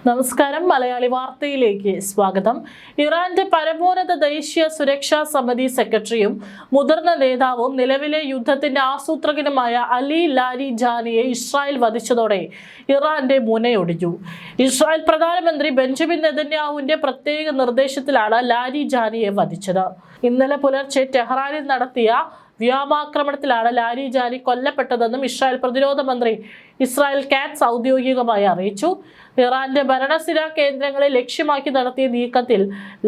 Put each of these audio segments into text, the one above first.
നമസ്കാരം. മലയാളി വാർത്തയിലേക്ക് സ്വാഗതം. ഇറാന്റെ പരമോന്നത ദേശീയ സുരക്ഷാ സമിതി സെക്രട്ടറിയും മുതിർന്ന നേതാവും നിലവിലെ യുദ്ധത്തിന്റെ ആസൂത്രകനുമായ അലി ലാരിജാനിയെ ഇസ്രായേൽ വധിച്ചതോടെ ഇറാന്റെ മുനയൊടിഞ്ഞു. ഇസ്രായേൽ പ്രധാനമന്ത്രി ബെഞ്ചമിൻ നെതന്യാഹുവിന്റെ പ്രത്യേക നിർദ്ദേശത്തിലാണ് ലാരിജാനിയെ വധിച്ചത്. ഇന്നലെ പുലർച്ചെ ടെഹ്റാനിൽ നടത്തിയ വ്യോമാക്രമണത്തിലാണ് ലാരിജാനി കൊല്ലപ്പെട്ടതെന്നും ഇസ്രായേൽ പ്രതിരോധ മന്ത്രി ഇസ്രായേൽ കാറ്റ്സ് ഔദ്യോഗികമായി അറിയിച്ചു. ഇറാന്റെ ഭരണസിരാ കേന്ദ്രങ്ങളെ ലക്ഷ്യമാക്കി നടത്തിയ നീക്കത്തിൽ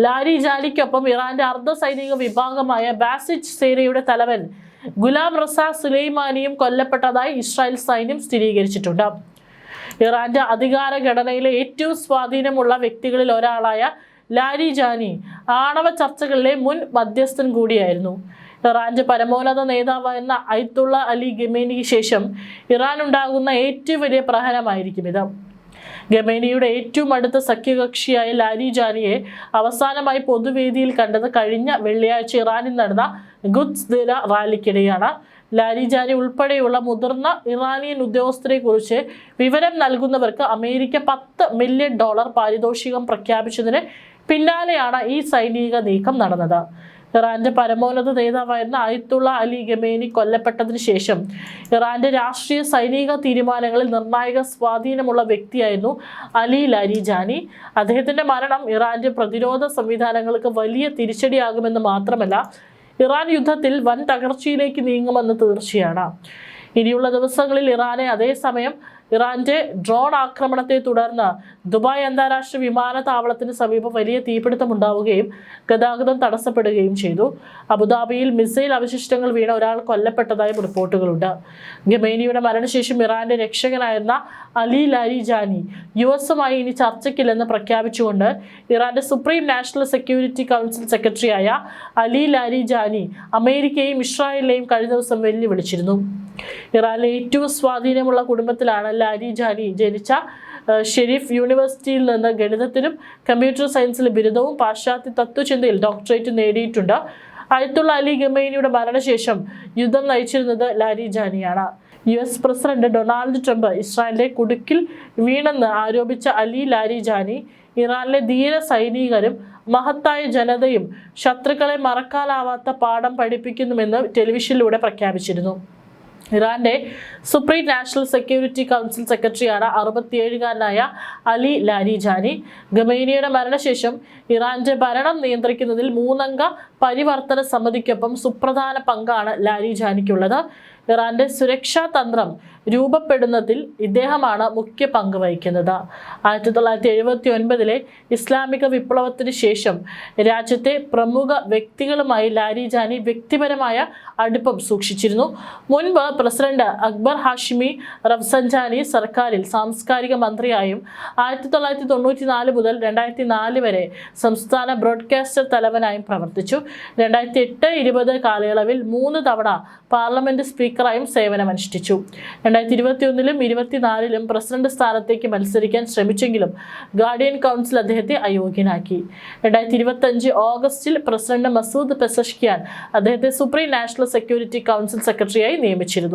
ലാരിജാനിക്കൊപ്പം ഇറാന്റെ അർദ്ധ സൈനിക വിഭാഗമായ ബാസിജ് സേനയുടെ തലവൻ ഗുലാം റസ സുലൈമാനിയും കൊല്ലപ്പെട്ടതായി ഇസ്രായേൽ സൈന്യം സ്ഥിരീകരിച്ചിട്ടുണ്ട്. ഇറാന്റെ അധികാര ഘടനയിലെ ഏറ്റവും സ്വാധീനമുള്ള വ്യക്തികളിൽ ഒരാളായ ലാരിജാനി ആണവ ചർച്ചകളിലെ മുൻ മധ്യസ്ഥൻ കൂടിയായിരുന്നു. ഇറാന്റെ പരമോന്നത നേതാവായിരുന്ന അയത്തുള്ള അലി ഖമേനിക്ക് ശേഷം ഇറാൻ ഉണ്ടാകുന്ന ഏറ്റവും വലിയ പ്രഹരമായിരിക്കും ഇത്. ഖമേനിയുടെ ഏറ്റവും അടുത്ത സഖ്യകക്ഷിയായ ലാരിജാനിയെ അവസാനമായി പൊതുവേദിയിൽ കണ്ടത് കഴിഞ്ഞ വെള്ളിയാഴ്ച ഇറാനിൽ നടന്ന ഖുദ്സ് ദിന റാലിക്കിടെയാണ്. ലാരിജാനി ഉൾപ്പെടെയുള്ള മുതിർന്ന ഇറാനിയൻ ഉദ്യോഗസ്ഥരെ കുറിച്ച് വിവരം നൽകുന്നവർക്ക് അമേരിക്ക $10 മില്യൺ പാരിതോഷികം പ്രഖ്യാപിച്ചതിന് പിന്നാലെയാണ് ഈ സൈനിക നീക്കം നടന്നത്. ഇറാന്റെ പരമോന്നത നേതാവായിരുന്ന അയത്തുള്ള അലി ഖമേനി കൊല്ലപ്പെട്ടതിന് ശേഷം ഇറാന്റെ രാഷ്ട്രീയ സൈനിക തീരുമാനങ്ങളിൽ നിർണായക സ്വാധീനമുള്ള വ്യക്തിയായിരുന്നു അലി ലാരിജാനി. അദ്ദേഹത്തിന്റെ മരണം ഇറാന്റെ പ്രതിരോധ സംവിധാനങ്ങൾക്ക് വലിയ തിരിച്ചടിയാകുമെന്ന് മാത്രമല്ല, ഇറാൻ യുദ്ധത്തിൽ വൻ തകർച്ചയിലേക്ക് നീങ്ങുമെന്ന് തീർച്ചയാണ്. ഇനിയുള്ള ദിവസങ്ങളിൽ അതേസമയം ഇറാന്റെ ഡ്രോൺ ആക്രമണത്തെ തുടർന്ന് ദുബായ് അന്താരാഷ്ട്ര വിമാനത്താവളത്തിന് സമീപം വലിയ തീപിടുത്തമുണ്ടാവുകയും ഗതാഗതം തടസ്സപ്പെടുകയും ചെയ്തു. അബുദാബിയിൽ മിസൈൽ അവശിഷ്ടങ്ങൾ വീണ ഒരാൾ കൊല്ലപ്പെട്ടതായും റിപ്പോർട്ടുകളുണ്ട്. ഖമേനിയുടെ മരണശേഷം ഇറാന്റെ രക്ഷകനായിരുന്ന അലി ലാരിജാനി യുഎസുമായി ഇനി ചർച്ചയ്ക്കില്ലെന്ന് പ്രഖ്യാപിച്ചുകൊണ്ട് ഇറാന്റെ സുപ്രീം നാഷണൽ സെക്യൂരിറ്റി കൗൺസിൽ സെക്രട്ടറിയായ അലി ലാരിജാനി അമേരിക്കയെയും ഇസ്രായേലിനെയും കഴിഞ്ഞ ദിവസം വെല്ലുവിളിച്ചിരുന്നു. ഇറാനിലെ ഏറ്റവും സ്വാധീനമുള്ള കുടുംബത്തിലാണ് ലാരിജാനി ജനിച്ച. ഷെരീഫ് യൂണിവേഴ്സിറ്റിയിൽ നിന്ന് ഗണിതത്തിലും കമ്പ്യൂട്ടർ സയൻസിലും ബിരുദവും പാശ്ചാത്യ തത്വചിന്തയിൽ ഡോക്ടറേറ്റ് നേടിയിട്ടുണ്ട്. അയത്തുള്ള അലി ഖമേനിയുടെ മരണശേഷം യുദ്ധം നയിച്ചിരുന്നത് ലാരിജാനിയാണ്. US പ്രസിഡന്റ് ഡൊണാൾഡ് ട്രംപ് ഇസ്രായേലിന്റെ കുടുക്കിൽ വീണെന്ന് ആരോപിച്ച അലി ലാരിജാനി ഇറാനിലെ ധീര സൈനികരും മഹത്തായ ജനതയും ശത്രുക്കളെ മറക്കാനാവാത്ത പാഠം പഠിപ്പിക്കുന്നുവെന്ന് ടെലിവിഷനിലൂടെ പ്രഖ്യാപിച്ചിരുന്നു. ഇറാന്റെ സുപ്രീം നാഷണൽ സെക്യൂരിറ്റി കൗൺസിൽ സെക്രട്ടറിയാണ് 67-കാരനായ അലി ലാരിജാനി. ഖമേനിയുടെ മരണശേഷം ഇറാന്റെ ഭരണം നിയന്ത്രിക്കുന്നതിൽ 3-അംഗ പരിവർത്തന സമിതിക്കൊപ്പം സുപ്രധാന പങ്കാണ് ലാരിജാനിക്കുള്ളത്. ഇറാന്റെ സുരക്ഷാ തന്ത്രം രൂപപ്പെടുന്നതിൽ ഇദ്ദേഹമാണ് മുഖ്യ പങ്ക് വഹിക്കുന്നത്. 1979-ലെ ഇസ്ലാമിക വിപ്ലവത്തിന് ശേഷം രാജ്യത്തെ പ്രമുഖ വ്യക്തികളുമായി ലാരിജാനി വ്യക്തിപരമായ അടുപ്പം സൂക്ഷിച്ചിരുന്നു. മുൻപ് പ്രസിഡന്റ് അക്ബർ ഹാഷിമി റഫ്സൻജാനി സർക്കാരിൽ സാംസ്കാരിക മന്ത്രിയായും 1994 മുതൽ 2004 വരെ സംസ്ഥാന ബ്രോഡ്കാസ്റ്റർ തലവനായും പ്രവർത്തിച്ചു. 2008-20 കാലയളവിൽ 3 തവണ പാർലമെന്റ് സ്പീക്കറായും സേവനമനുഷ്ഠിച്ചു. 2021-ലും 2024-ലും പ്രസിഡന്റ് സ്ഥാനത്തേക്ക് മത്സരിക്കാൻ ശ്രമിച്ചെങ്കിലും ഗാർഡിയൻ കൗൺസിൽ അദ്ദേഹത്തെ അയോഗ്യനാക്കി. 2025 ഓഗസ്റ്റിൽ പ്രസിഡന്റ് മസൂദ് പെസഷ്കിയാൻ അദ്ദേഹത്തെ സുപ്രീം നാഷണൽ സെക്യൂരിറ്റി കൗൺസിൽ സെക്രട്ടറിയായി നിയമിച്ചിരുന്നു.